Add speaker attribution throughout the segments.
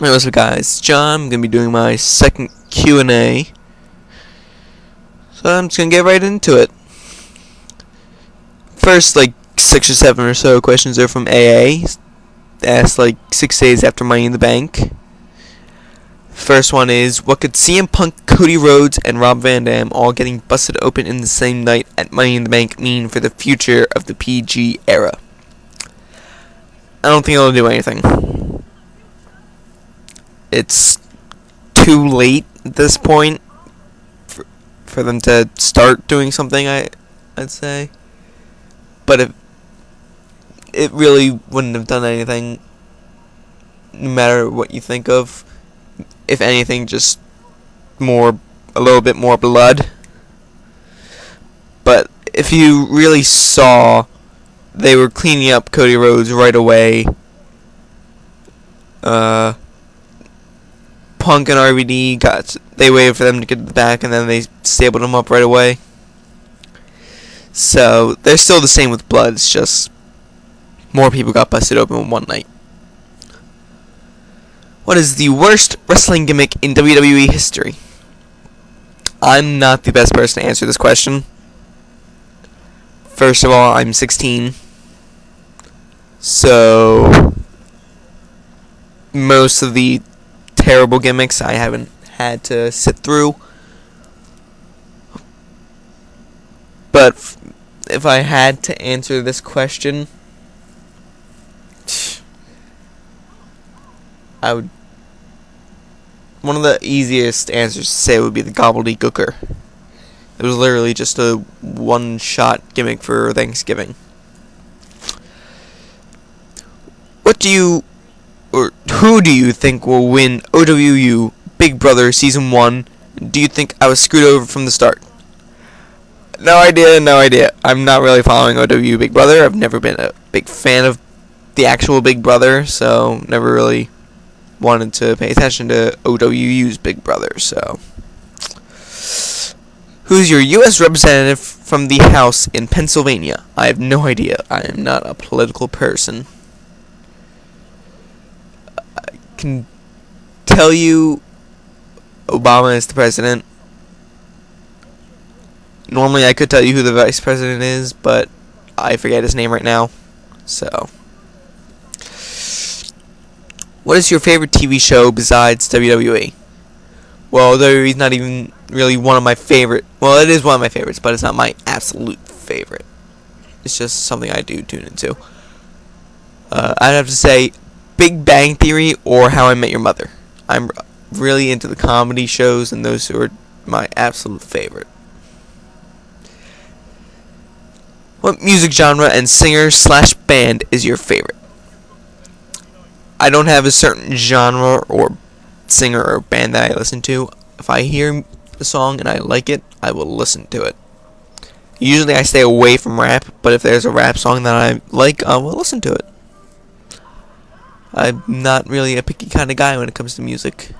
Speaker 1: Hey, what's up, guys? It's John. I'm gonna be doing my second Q&A, so I'm just gonna get right into it. First, like 6 or 7 or so questions are from AA, asked like 6 days after Money in the Bank. First one is, what could CM Punk, Cody Rhodes, and Rob Van Dam all getting busted open in the same night at Money in the Bank mean for the future of the PG era? I don't think it'll do anything. It's too late at this point for them to start doing something, I'd say. But it really wouldn't have done anything, no matter what you think of. If anything, just a little bit more blood. But if you really saw, they were cleaning up Cody Rhodes right away. Punk and RVD they waited for them to get to the back, and then they stabled him up right away. So they're still the same with blood. It's just more people got busted open in one night. What is the worst wrestling gimmick in WWE history? I'm not the best person to answer this question. First of all, I'm 16, so most of the terrible gimmicks I haven't had to sit through. But if I had to answer this question, one of the easiest answers to say would be the gobbledygooker. It was literally just a one-shot gimmick for Thanksgiving. Who do you think will win OWU Big Brother Season 1? Do you think I was screwed over from the start? No idea. I'm not really following OWU Big Brother. I've never been a big fan of the actual Big Brother, so never really wanted to pay attention to OWU's Big Brother, so. Who's your U.S. representative from the House in Pennsylvania? I have no idea. I am not a political person. I can tell you Obama is the president. Normally I could tell you who the vice president is, but I forget his name right now. So, what is your favorite TV show besides WWE? Well, WWE's not even really one of my favorite. Well, it is one of my favorites, but it's not my absolute favorite. It's just something I do tune into. I'd have to say Big Bang Theory or How I Met Your Mother. I'm really into the comedy shows, and those are my absolute favorite. What music genre and singer/band is your favorite? I don't have a certain genre or singer or band that I listen to. If I hear a song and I like it, I will listen to it. Usually I stay away from rap, but if there's a rap song that I like, I will listen to it. I'm not really a picky kind of guy when it comes to music.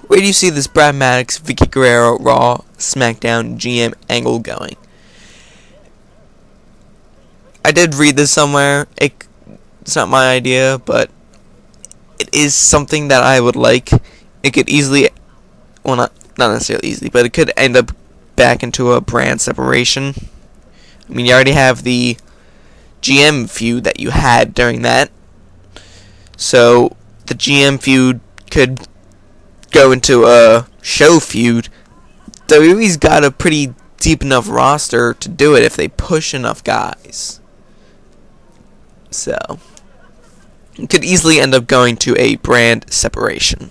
Speaker 1: Where do you see this Brad Maddox, Vicky Guerrero, Raw, SmackDown, GM angle going? I did read this somewhere. It's not my idea, but it is something that I would like. It could easily, well, not necessarily easily, but it could end up back into a brand separation. I mean, you already have the GM feud that you had during that, so the GM feud could go into a show feud. WWE's got a pretty deep enough roster to do it if they push enough guys. So it could easily end up going to a brand separation.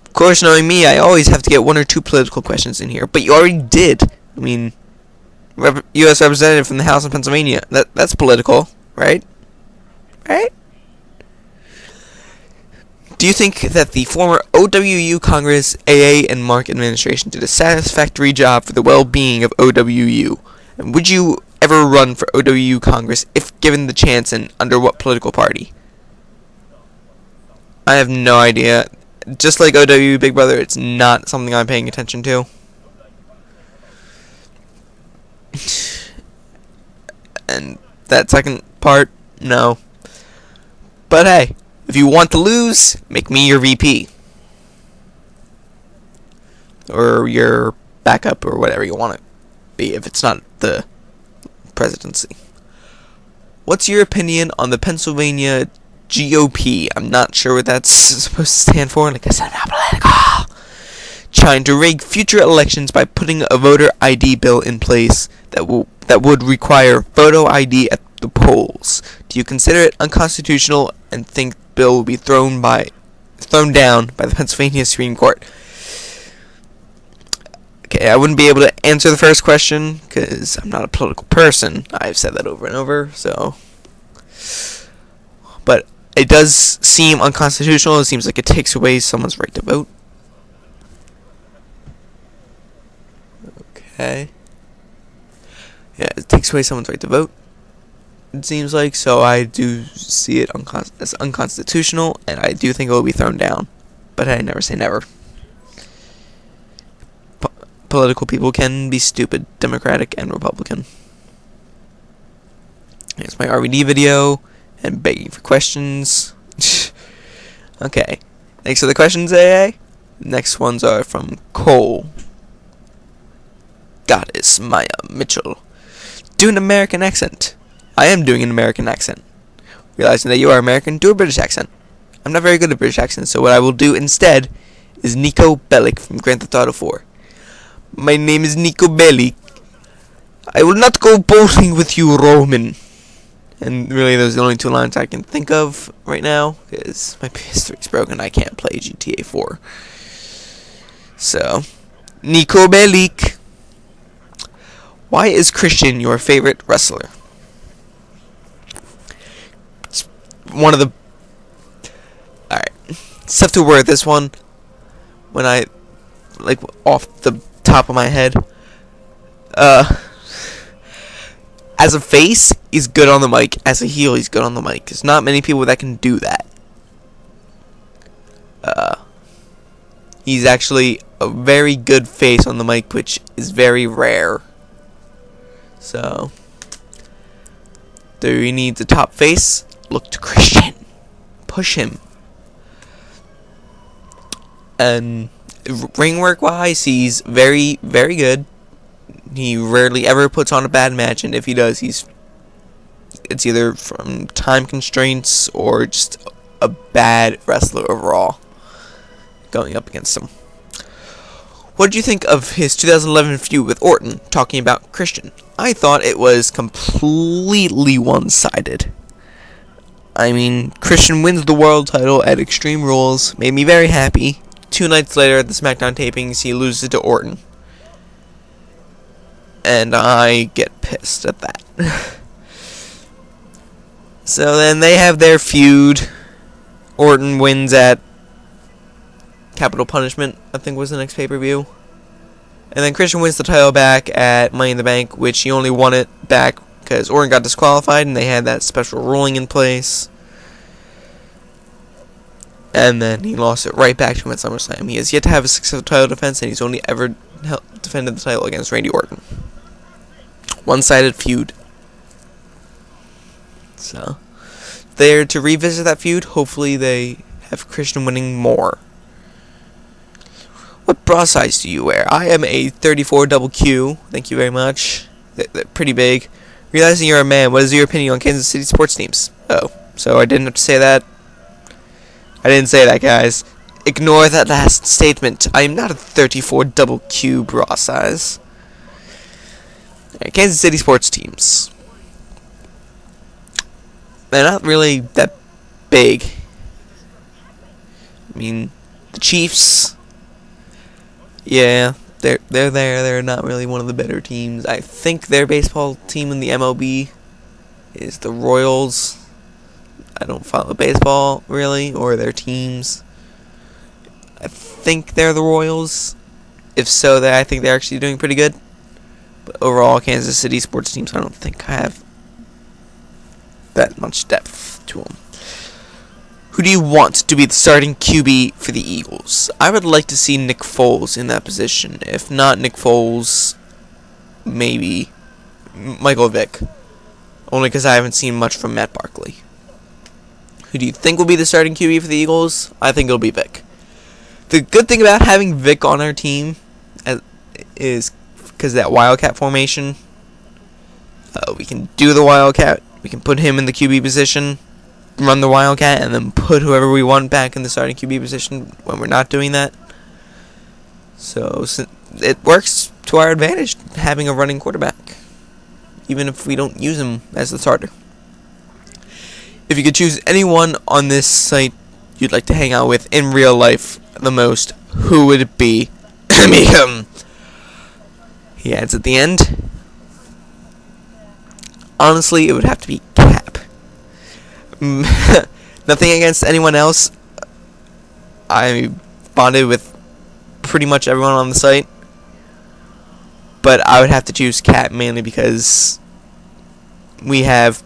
Speaker 1: Of course, knowing me, I always have to get 1 or 2 political questions in here, but you already did. I mean, U.S. representative from the House in Pennsylvania. That's political, right? Right? Do you think that the former OWU Congress, AA, and Mark administration did a satisfactory job for the well-being of OWU? And would you ever run for OWU Congress if given the chance, and under what political party? I have no idea. Just like OWU Big Brother, it's not something I'm paying attention to. And that second part, no. But hey, If you want to lose, make me your VP. Or your backup, or whatever you want to be, if it's not the presidency. What's your opinion on the Pennsylvania GOP? I'm not sure what that's supposed to stand for. Like I said, I'm not political. Trying to rig future elections by putting a voter ID bill in place that would require photo ID at the polls. Do you consider it unconstitutional and think the bill will be thrown down by the Pennsylvania Supreme Court? Okay, I wouldn't be able to answer the first question because I'm not a political person. I've said that over and over, so. But it does seem unconstitutional. It seems like it takes away someone's right to vote. Okay. Yeah, it takes away someone's right to vote, it seems like. So I do see it as unconstitutional, and I do think it will be thrown down. But I never say never. Political people can be stupid, Democratic and Republican. Here's my RVD video, and begging for questions. Okay, thanks for the questions, AA. Next ones are from Cole. Goddess Maya Mitchell. Do an American accent. I am doing an American accent. Realizing that you are American, do a British accent. I'm not very good at British accents, so what I will do instead is Nico Bellic from Grand Theft Auto 4. My name is Nico Bellic. I will not go boating with you, Roman. And really, those are the only two lines I can think of right now, because my PS3 is broken. I can't play GTA 4. So, Nico Bellic. Why is Christian your favorite wrestler? It's one of the... Alright. It's tough to word this one when I... Like, off the top of my head. As a face, he's good on the mic. As a heel, he's good on the mic. There's not many people that can do that. He's actually a very good face on the mic, which is very rare. So, there he needs a top face. Look to Christian. Push him. And ring work wise, he's very, very good. He rarely ever puts on a bad match, and if he does, it's either from time constraints or just a bad wrestler overall going up against him. What did you think of his 2011 feud with Orton, talking about Christian? I thought it was completely one-sided. I mean, Christian wins the world title at Extreme Rules, made me very happy. 2 nights later at the SmackDown tapings, he loses to Orton. And I get pissed at that. So then they have their feud. Orton wins at Capital Punishment, I think was the next pay-per-view. And then Christian wins the title back at Money in the Bank, which he only won it back because Orton got disqualified and they had that special ruling in place. And then he lost it right back to him at SummerSlam. He has yet to have a successful title defense, and he's only ever defended the title against Randy Orton. One-sided feud. So, they're to revisit that feud. Hopefully they have Christian winning more. What bra size do you wear? I am a 34 double Q. Thank you very much. They're pretty big. Realizing you're a man, what is your opinion on Kansas City sports teams? Oh, so I didn't have to say that? I didn't say that, guys. Ignore that last statement. I am not a 34 double Q bra size. Right, Kansas City sports teams. They're not really that big. I mean, the Chiefs. Yeah, they're there. They're not really one of the better teams. I think their baseball team in the MLB is the Royals. I don't follow baseball really, or their teams. I think they're the Royals. If so, I think they're actually doing pretty good. But overall, Kansas City sports teams, I don't think have that much depth to them. Who do you want to be the starting QB for the Eagles? I would like to see Nick Foles in that position. If not Nick Foles, maybe Michael Vick. Only because I haven't seen much from Matt Barkley. Who do you think will be the starting QB for the Eagles? I think it'll be Vic. The good thing about having Vic on our team is because of that Wildcat formation. We can do the Wildcat. We can put him in the QB position, run the Wildcat, and then put whoever we want back in the starting QB position when we're not doing that. So it works to our advantage having a running quarterback, even if we don't use him as the starter. If you could choose anyone on this site you'd like to hang out with in real life the most, who would it be? He adds at the end. Honestly, it would have to be Cap. Nothing against anyone else. I bonded with pretty much everyone on the site, but I would have to choose Cap mainly because we have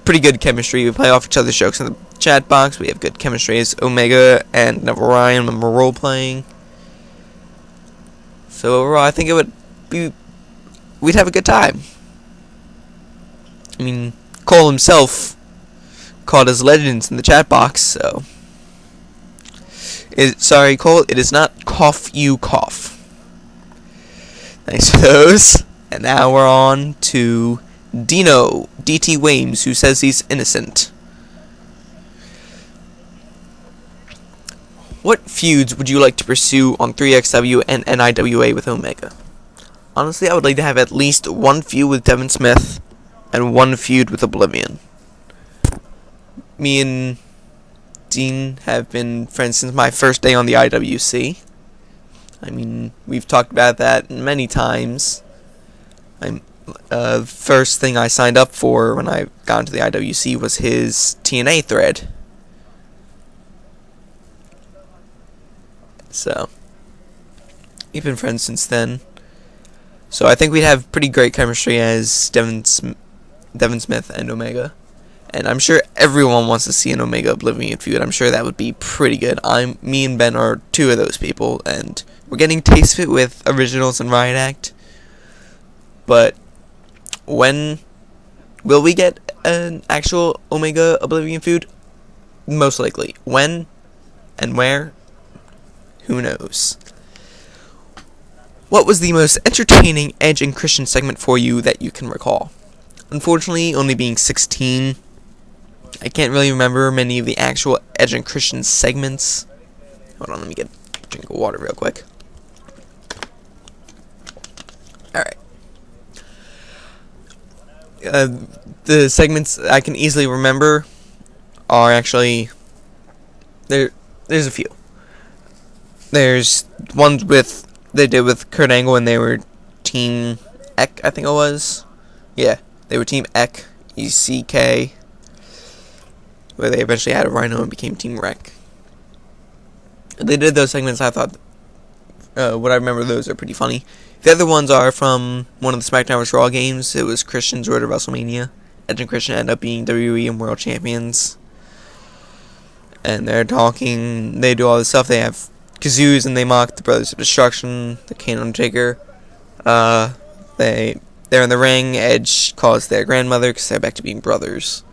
Speaker 1: pretty good chemistry. We play off each other's jokes in the chat box. We have good chemistry as Omega and Neville Ryan when we're role playing. So overall, I think it would be, we'd have a good time. I mean, Cole himself called us legends in the chat box, so. Sorry, Cole, it is not cough you cough. Thanks for those. And now we're on to Dino, DT Wames, who says he's innocent. What feuds would you like to pursue on 3XW and NIWA with Omega? Honestly, I would like to have at least one feud with Devin Smith and one feud with Oblivion. Me and Dean have been friends since my first day on the IWC. I mean, we've talked about that many times. First thing I signed up for when I got into the IWC was his TNA thread. So, we've been friends since then. So I think we'd have pretty great chemistry as Devin Smith and Omega. And I'm sure everyone wants to see an Omega Oblivion feud. I'm sure that would be pretty good. Me and Ben are two of those people, and we're getting taste of it with Originals and Riot Act. But when will we get an actual Omega Oblivion feud? Most likely. When and where? Who knows? What was the most entertaining Edge and Christian segment for you that you can recall? Unfortunately, only being 16, I can't really remember many of the actual Edge and Christian segments. Hold on, let me get a drink of water real quick. Alright. The segments I can easily remember are actually... There's a few. There's ones they did with Kurt Angle when they were Team Eck, I think it was. Yeah, they were Team Eck, ECK, where they eventually had a Rhino and became Team Wreck. They did those segments. I thought, what I remember, those are pretty funny. The other ones are from one of the SmackDown vs. Raw games. It was Christian's Road to WrestleMania. Edge and Christian end up being WWE and World Champions. And they're talking, they do all this stuff. They have kazoos and they mock the Brothers of Destruction, the Kane Undertaker. They're in the ring. Edge calls their grandmother because they're back to being brothers.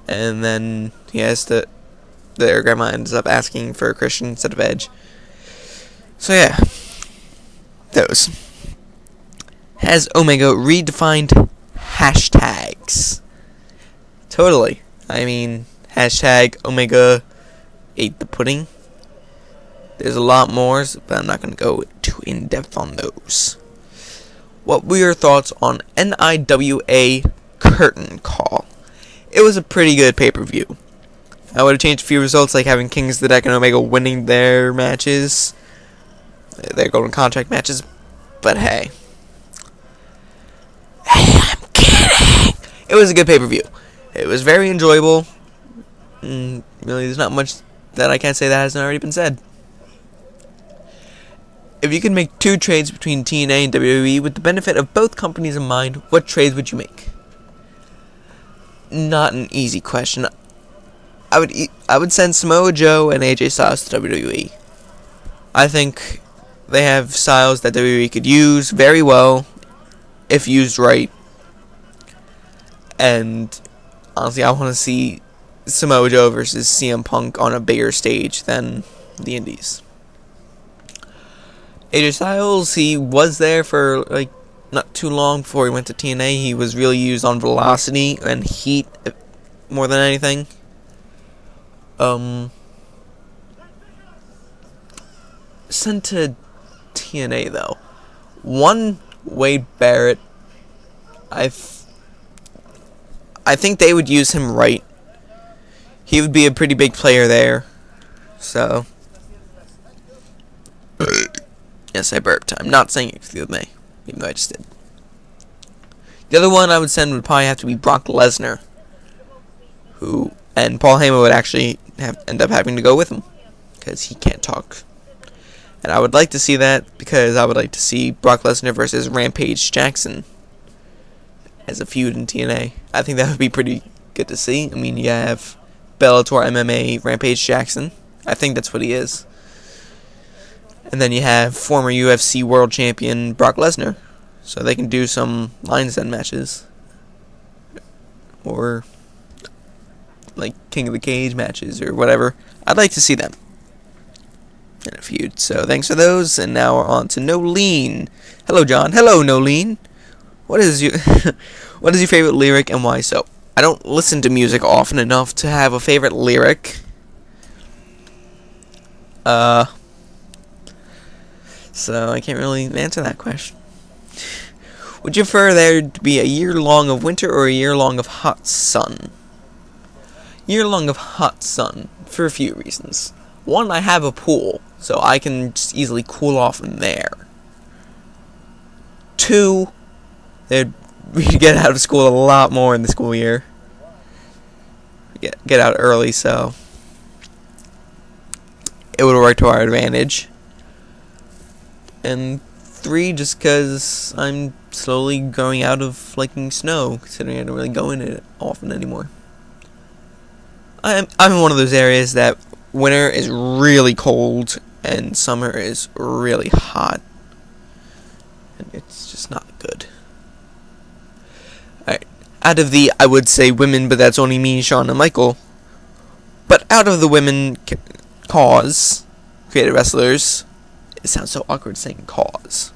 Speaker 1: And then their grandma ends up asking for a Christian instead of Edge. So yeah, those. Has Omega redefined hashtags? Totally. I mean, hashtag Omega ate the pudding. There's a lot more, but I'm not going to go too in-depth on those. What were your thoughts on NIWA Curtain Call? It was a pretty good pay-per-view. I would have changed a few results, like having Kings of the Deck and Omega winning their matches, their golden contract matches, but hey. Hey, I'm kidding! It was a good pay-per-view. It was very enjoyable. Really, there's not much that I can't say that hasn't already been said. If you could make two trades between TNA and WWE with the benefit of both companies in mind, what trades would you make? Not an easy question. I would send Samoa Joe and AJ Styles to WWE. I think they have styles that WWE could use very well if used right. And honestly, I want to see Samoa Joe versus CM Punk on a bigger stage than the Indies. AJ Styles, he was there for like not too long before he went to TNA. He was really used on velocity and heat more than anything. Sent to TNA though. One, Wade Barrett. I think they would use him right. He would be a pretty big player there. So yes, I burped. I'm not saying excuse me, even though I just did. The other one I would send would probably have to be Brock Lesnar, and Paul Heyman would actually end up having to go with him because he can't talk. And I would like to see that because I would like to see Brock Lesnar versus Rampage Jackson as a feud in TNA. I think that would be pretty good to see. I mean, you have Bellator MMA Rampage Jackson. I think that's what he is. And then you have former UFC World Champion Brock Lesnar. So they can do some Lions Den matches. Or like King of the Cage matches or whatever. I'd like to see them in a feud. So thanks for those. And now we're on to Nolene. Hello, John. Hello, Nolene. What is your what is your favorite lyric and why so? I don't listen to music often enough to have a favorite lyric. So I can't really answer that question. Would you prefer there to be a year long of winter or a year long of hot sun? Year long of hot sun for a few reasons. One, I have a pool, so I can just easily cool off in there. Two, we get out of school a lot more in the school year. Get out early, so it would work to our advantage. And three, just because I'm slowly growing out of liking snow, considering I don't really go in it often anymore. I'm in one of those areas that winter is really cold and summer is really hot, and it's just not good. Alright, out of the, I would say women, but that's only me, Sean, and Michael. But out of the women cause creative wrestlers, it sounds so awkward saying cause.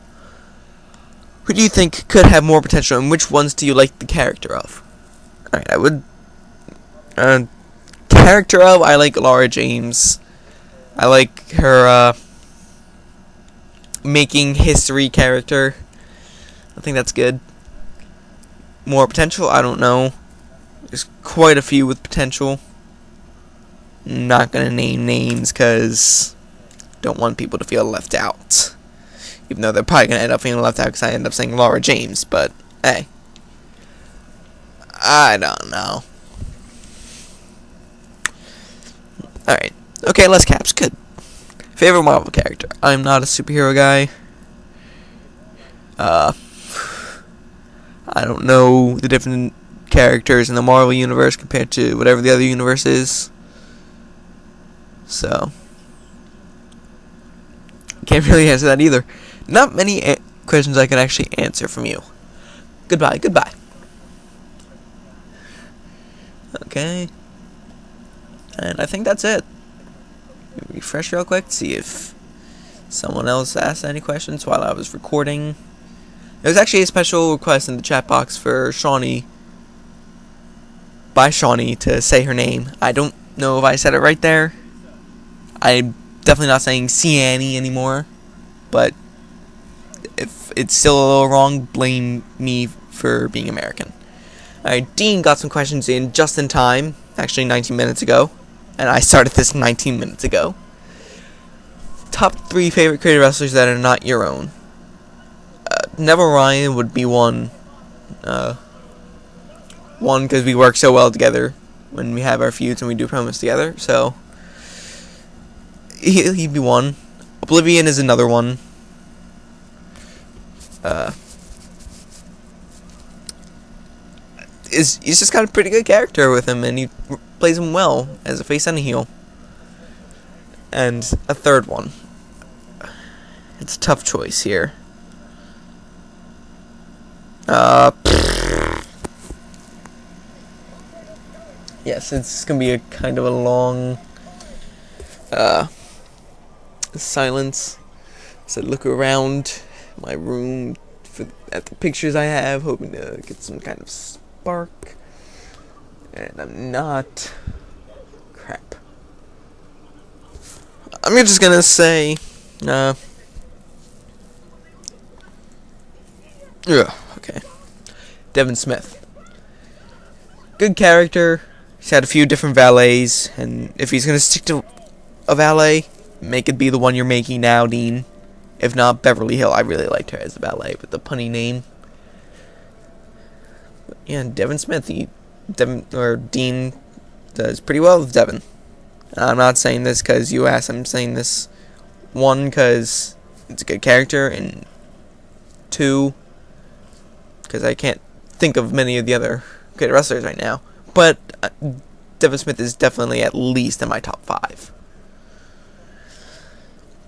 Speaker 1: Who do you think could have more potential, and which ones do you like the character of? Alright, I would character of, I like Laura James. I like her making history character. I think that's good. More potential, I don't know. There's quite a few with potential. Not gonna name names because don't want people to feel left out. Even though they're probably gonna end up feeling left out because I end up saying Laura James, but hey. I don't know. Alright. Okay, less caps. Good. Favorite Marvel character. I'm not a superhero guy. I don't know the different characters in the Marvel universe compared to whatever the other universe is. So can't really answer that either. Not many questions I can actually answer from you. Goodbye, goodbye. Okay. And I think that's it. Refresh real quick, see if someone else asked any questions while I was recording. There was actually a special request in the chat box for Shawnee, by Shawnee, to say her name. I don't know if I said it right there. I'm definitely not saying Ciani anymore, but if it's still a little wrong, blame me for being American. Alright, Dean got some questions in just in time, actually 19 minutes ago, and I started this 19 minutes ago. Top 3 favorite creative wrestlers that are not your own. Neville Ryan would be one. One, because we work so well together when we have our feuds and we do promos together, so he'd be one. Oblivion is another one. He's just got a pretty good character with him, and he plays him well as a face and a heel. And a third one. It's a tough choice here. yes, it's gonna be a kind of a long uh, silence. So I look around my room at the pictures I have, hoping to get some kind of spark, and I'm not. Crap. I'm just gonna say, yeah, okay. Devin Smith. Good character. He's had a few different valets, and if he's gonna stick to a valet, make it be the one you're making now, Dean. If not, Beverly Hill. I really liked her as a valet with the punny name. But yeah, Devin Smith. Dean does pretty well with Devin. I'm not saying this because you asked. I'm saying this, one, because it's a good character, and two, because I can't think of many of the other good wrestlers right now. But Devin Smith is definitely at least in my top 5.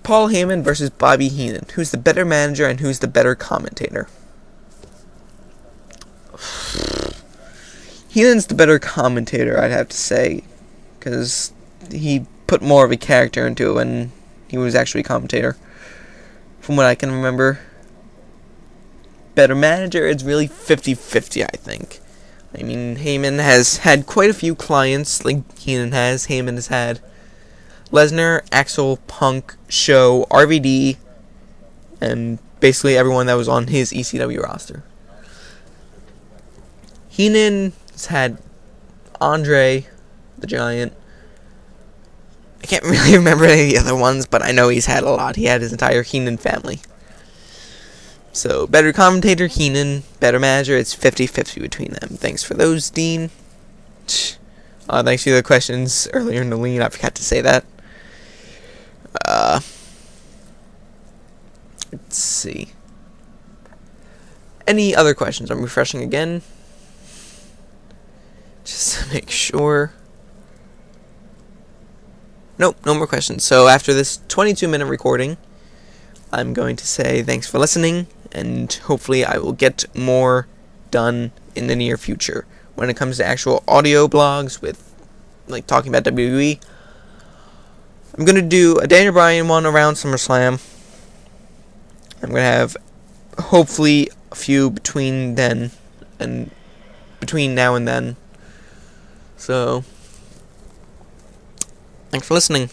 Speaker 1: Paul Heyman versus Bobby Heenan. Who's the better manager and who's the better commentator? Heenan's the better commentator, I'd have to say, because he put more of a character into it when he was actually a commentator, from what I can remember. Better manager, it's really 50-50, I think. I mean, Heyman has had quite a few clients, like Heenan has. Heyman has had Lesnar, Axel, Punk, Show, RVD, and basically everyone that was on his ECW roster. Heenan has had Andre, the Giant. I can't really remember any of the other ones, but I know he's had a lot. He had his entire Heenan family. So, better commentator, Heenan. Better manager, it's 50-50 between them. Thanks for those, Dean. Thanks for the questions earlier in the lead. I forgot to say that. Let's see. Any other questions? I'm refreshing again. Just to make sure. Nope, no more questions. So after this 22-minute recording, I'm going to say thanks for listening, and hopefully I will get more done in the near future. When it comes to actual audio blogs with, like, talking about WWE, I'm going to do a Daniel Bryan one around SummerSlam. I'm going to have, hopefully, a few between now and then. So, thanks for listening.